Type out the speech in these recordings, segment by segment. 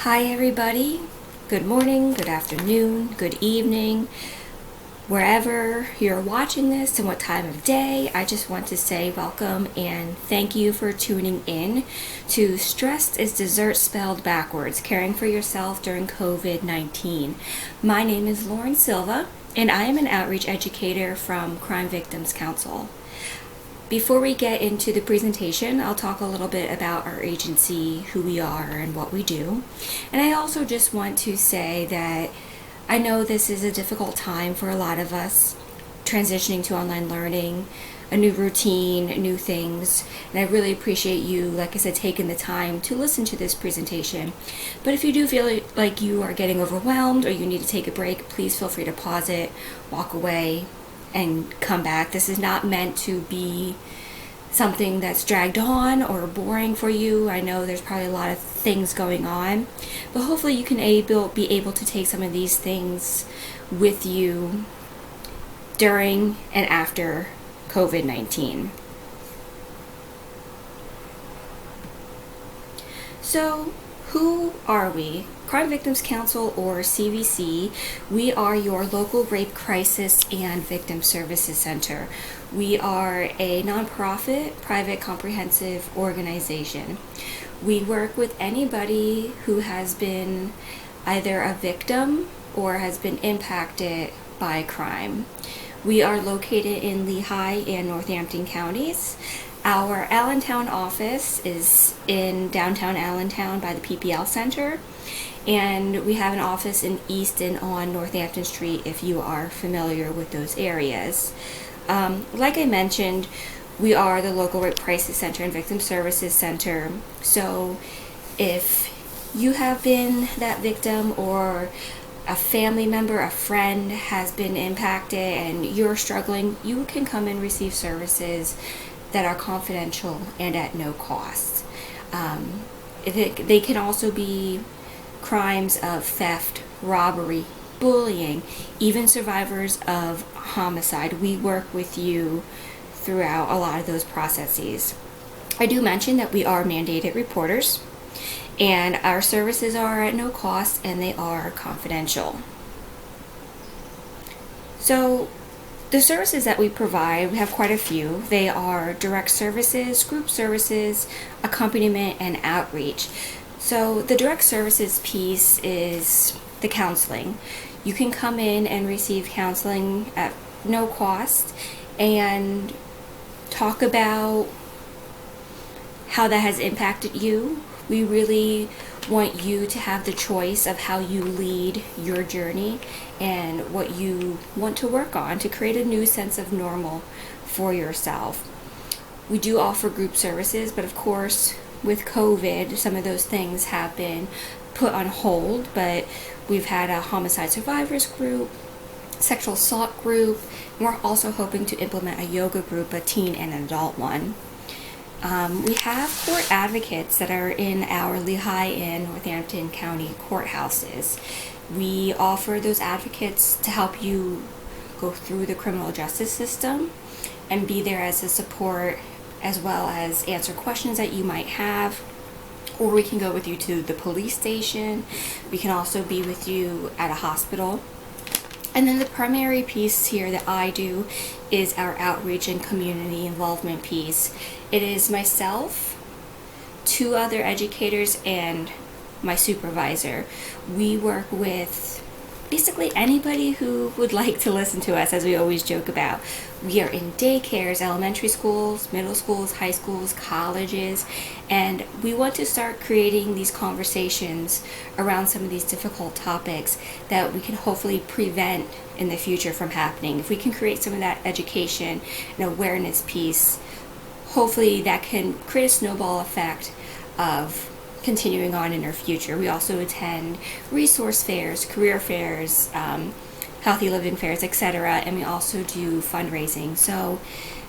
Hi everybody, good morning, good afternoon, good evening, wherever you're watching this and what time of day. I just want to say welcome and thank you for tuning in to Stressed is Dessert Spelled Backwards, Caring for Yourself During COVID-19. My name is Lauren Silva and I am an outreach educator from Crime Victims Council. Before we get into the presentation, I'll talk a little bit about our agency, who we are, and what we do. And I also just want to say that I know this is a difficult time for a lot of us, transitioning to online learning, a new routine, new things. And I really appreciate you, like I said, taking the time to listen to this presentation. But if you do feel like you are getting overwhelmed or you need to take a break, please feel free to pause it, walk away, and come back. This is not meant to be something that's dragged on or boring for you. I know there's probably a lot of things going on, but hopefully you can be able to take some of these things with you during and after COVID-19. So, who are we? Crime Victims Council, or CVC. We are your local rape crisis and victim services center. We are a nonprofit, private, comprehensive organization. We work with anybody who has been either a victim or has been impacted by crime. We are located in Lehigh and Northampton counties. Our Allentown office is in downtown Allentown by the PPL Center, and we have an office in Easton on Northampton Street if you are familiar with those areas. Like I mentioned, we are the local rape crisis center and victim services center. So if you have been that victim or a family member, a friend has been impacted and you're struggling, you can come and receive services that are confidential and at no cost. They can also be crimes of theft, robbery, bullying, even survivors of homicide. We work with you throughout a lot of those processes. I do mention that we are mandated reporters, and our services are at no cost and they are confidential. So the services that we provide, we have quite a few. They are direct services, group services, accompaniment, and outreach. So the direct services piece is the counseling. You can come in and receive counseling at no cost and talk about how that has impacted you. We really want you to have the choice of how you lead your journey and what you want to work on to create a new sense of normal for yourself. We do offer group services, but of course with COVID, some of those things have been put on hold, but we've had a homicide survivors group, sexual assault group, and we're also hoping to implement a yoga group, a teen and adult one. We have court advocates that are in our Lehigh and Northampton County courthouses. We offer those advocates to help you go through the criminal justice system and be there as a support, as well as answer questions that you might have. Or we can go with you to the police station. We can also be with you at a hospital. And then the primary piece here that I do is our outreach and community involvement piece. It is myself, two other educators, and my supervisor. We work with basically anybody who would like to listen to us, as we always joke about. We are in daycares, elementary schools, middle schools, high schools, colleges, and we want to start creating these conversations around some of these difficult topics that we can hopefully prevent in the future from happening. If we can create some of that education and awareness piece, hopefully that can create a snowball effect of continuing on in our future. We also attend resource fairs, career fairs, healthy living fairs, etc. And we also do fundraising. So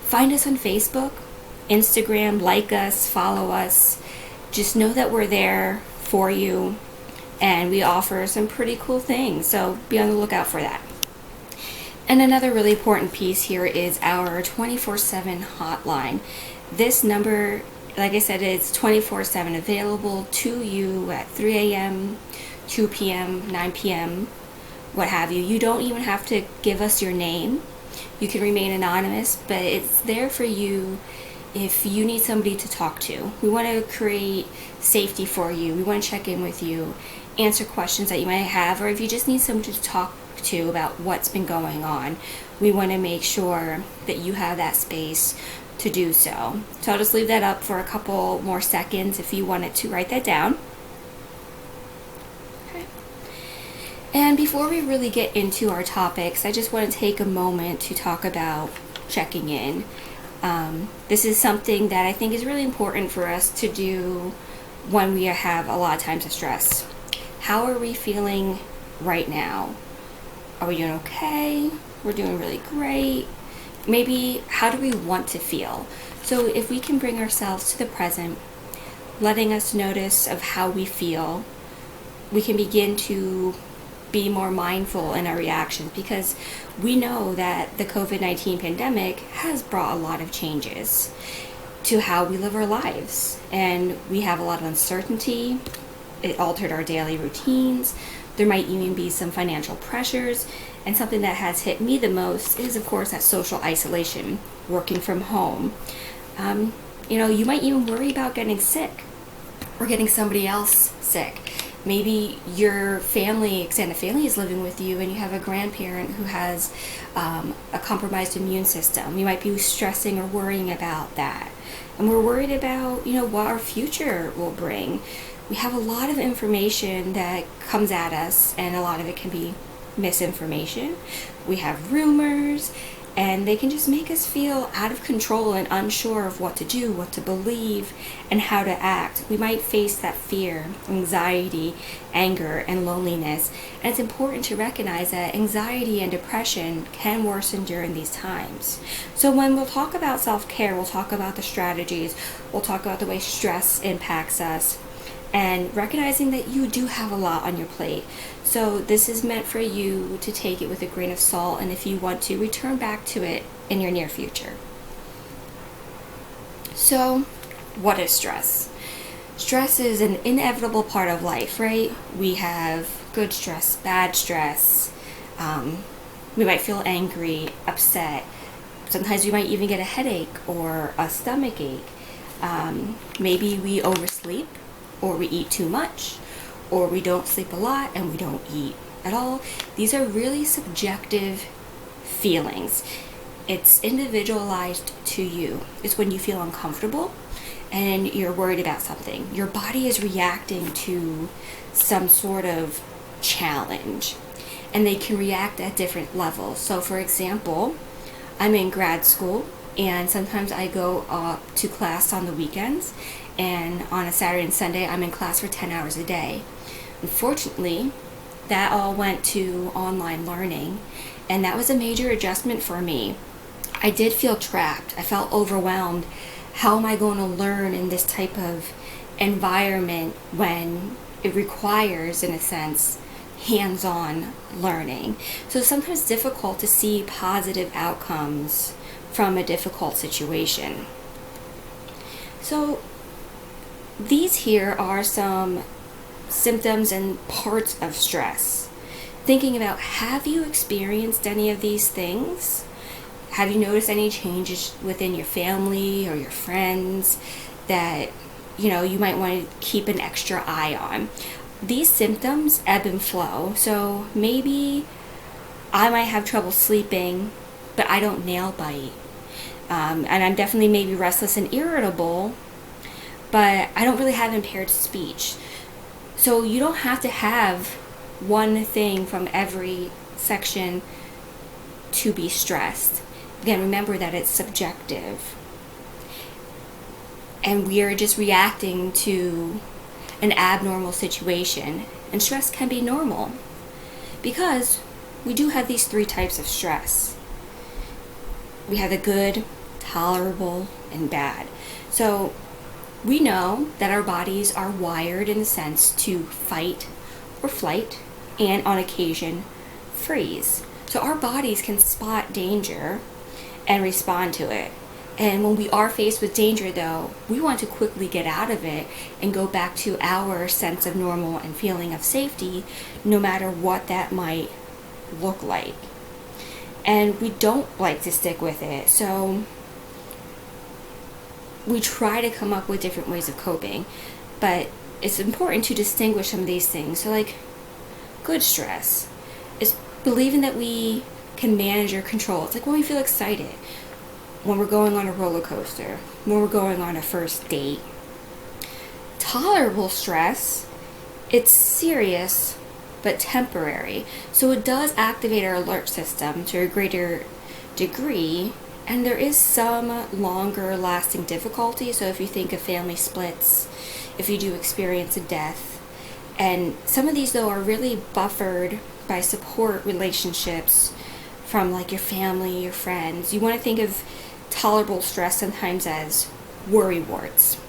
find us on Facebook, Instagram, like us, follow us. Just know that we're there for you and we offer some pretty cool things. So be on the lookout for that. And another really important piece here is our 24/7 hotline. This number like I said, it's 24/7 available to you at 3 a.m., 2 p.m., 9 p.m., what have you. You don't even have to give us your name. You can remain anonymous, but it's there for you if you need somebody to talk to. We want to create safety for you. We want to check in with you, answer questions that you might have, or if you just need somebody to talk to about what's been going on, we want to make sure that you have that space to do so. So I'll just leave that up for a couple more seconds if you wanted to write that down. Okay. And before we really get into our topics, I just want to take a moment to talk about checking in. This is something that I think is really important for us to do when we have a lot of times of stress. How are we feeling right now? Are we doing okay? We're doing really great. Maybe how do we want to feel? So if we can bring ourselves to the present, letting us notice of how we feel, we can begin to be more mindful in our reactions, because we know that the COVID-19 pandemic has brought a lot of changes to how we live our lives, and we have a lot of uncertainty. It altered our daily routines. There might even be some financial pressures, and something that has hit me the most is, of course, that social isolation, working from home. You might even worry about getting sick or getting somebody else sick. Maybe your extended family is living with you, and you have a grandparent who has a compromised immune system. You might be stressing or worrying about that. And we're worried about, what our future will bring. We have a lot of information that comes at us, and a lot of it can be misinformation. We have rumors, and they can just make us feel out of control and unsure of what to do, what to believe, and how to act. We might face that fear, anxiety, anger, and loneliness. And it's important to recognize that anxiety and depression can worsen during these times. So when we'll talk about self-care, we'll talk about the strategies, we'll talk about the way stress impacts us, and recognizing that you do have a lot on your plate. So this is meant for you to take it with a grain of salt, and if you want to, return back to it in your near future. So, what is stress? Stress is an inevitable part of life, right? We have good stress, bad stress. We might feel angry, upset. Sometimes we might even get a headache or a stomach ache. Maybe we oversleep, or we eat too much, or we don't sleep a lot and we don't eat at all. These are really subjective feelings. It's individualized to you. It's when you feel uncomfortable and you're worried about something. Your body is reacting to some sort of challenge, and they can react at different levels. So for example, I'm in grad school, and sometimes I go up to class on the weekends, and on a Saturday and Sunday I'm in class for 10 hours a day. Unfortunately, that all went to online learning, and that was a major adjustment for me. I did feel trapped. I felt overwhelmed. How am I going to learn in this type of environment when it requires, in a sense, hands-on learning? So it's sometimes difficult to see positive outcomes from a difficult situation. So these here are some symptoms and parts of stress. Thinking about, have you experienced any of these things? Have you noticed any changes within your family or your friends that you might want to keep an extra eye on? These symptoms ebb and flow. So maybe I might have trouble sleeping, but I don't nail bite. And I'm definitely maybe restless and irritable, but I don't really have impaired speech. So you don't have to have one thing from every section to be stressed. Again, remember that it's subjective. And we are just reacting to an abnormal situation. And stress can be normal, because we do have these three types of stress. We have the good, tolerable, and bad. So we know that our bodies are wired in the sense to fight or flight, and on occasion freeze. So our bodies can spot danger and respond to it. And when we are faced with danger, though, we want to quickly get out of it and go back to our sense of normal and feeling of safety, no matter what that might look like. And we don't like to stick with it, so we try to come up with different ways of coping. But it's important to distinguish some of these things. So, like, good stress is believing that we can manage or control. It's like when we feel excited, when we're going on a roller coaster, when we're going on a first date. Tolerable stress, it's serious but temporary. So it does activate our alert system to a greater degree, and there is some longer lasting difficulty. So if you think of family splits, if you do experience a death, and some of these though are really buffered by support relationships from like your family, your friends. You want to think of tolerable stress sometimes as worry warts.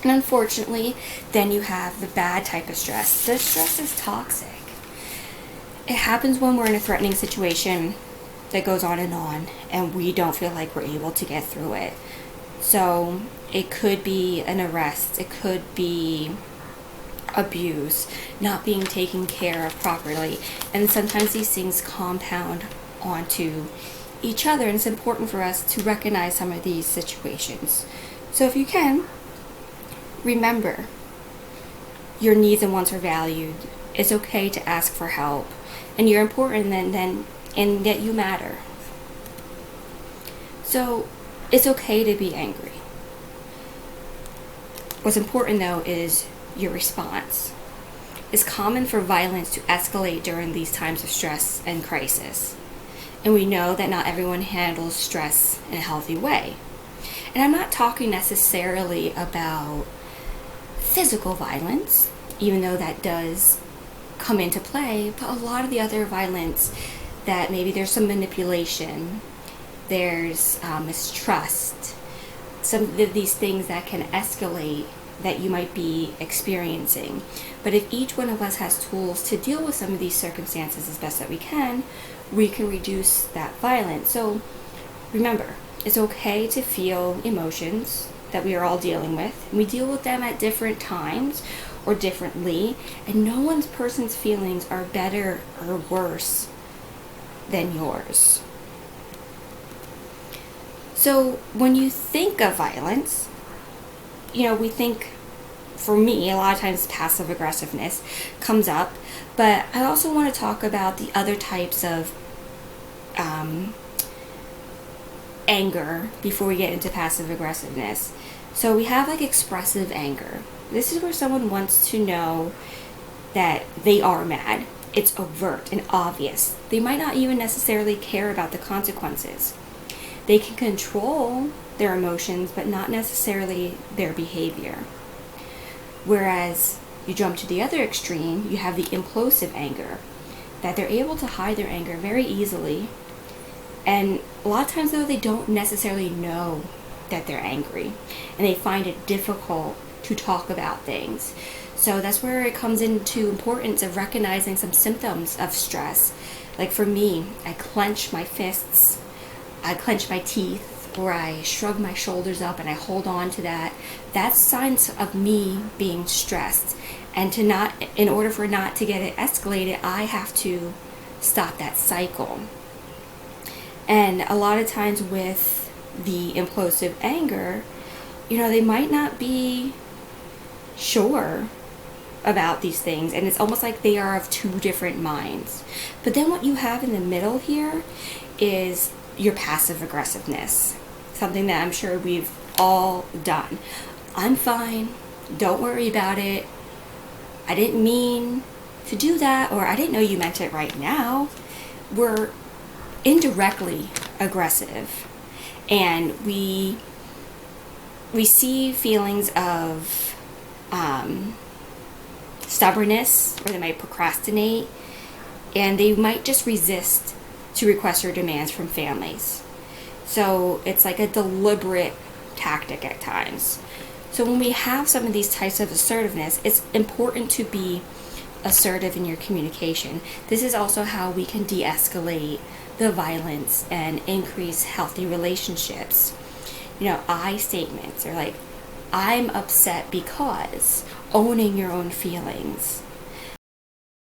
And unfortunately, then you have the bad type of stress. This stress is toxic. It happens when we're in a threatening situation that goes on, and we don't feel like we're able to get through it. So it could be an arrest, it could be abuse, not being taken care of properly, and sometimes these things compound onto each other, and it's important for us to recognize some of these situations. So if you can, remember your needs and wants are valued. It's okay to ask for help, and you're important and that you matter. So it's okay to be angry. What's important though is your response. It's common for violence to escalate during these times of stress and crisis. And we know that not everyone handles stress in a healthy way. And I'm not talking necessarily about physical violence, even though that does come into play, but a lot of the other violence that maybe there's some manipulation, there's mistrust, some of these things that can escalate that you might be experiencing. But if each one of us has tools to deal with some of these circumstances as best that we can reduce that violence. So remember, it's okay to feel emotions that we are all dealing with. We deal with them at different times or differently, and no one's person's feelings are better or worse than yours. So when you think of violence, we think, for me, a lot of times passive aggressiveness comes up, but I also want to talk about the other types of anger before we get into passive aggressiveness. So we have like expressive anger. This is where someone wants to know that they are mad. It's overt and obvious. They might not even necessarily care about the consequences. They can control their emotions, but not necessarily their behavior. Whereas you jump to the other extreme, you have the implosive anger, that they're able to hide their anger very easily. And a lot of times though, they don't necessarily know that they're angry, and they find it difficult to talk about things. So that's where it comes into importance of recognizing some symptoms of stress. Like for me, I clench my fists, I clench my teeth, or I shrug my shoulders up and I hold on to that. That's signs of me being stressed. And in order for not to get it escalated, I have to stop that cycle. And a lot of times with the implosive anger, they might not be sure about these things, and it's almost like they are of two different minds. But then what you have in the middle here is your passive aggressiveness, something that I'm sure we've all done. I'm fine, don't worry about it, I didn't mean to do that, or I didn't know you meant it right now. We're indirectly aggressive, and we see feelings of stubbornness, or they might procrastinate, and they might just resist to requests or demands from families. So it's like a deliberate tactic at times. So when we have some of these types of assertiveness, it's important to be assertive in your communication. This is also how we can de-escalate the violence and increase healthy relationships. I statements, or like, I'm upset because, owning your own feelings.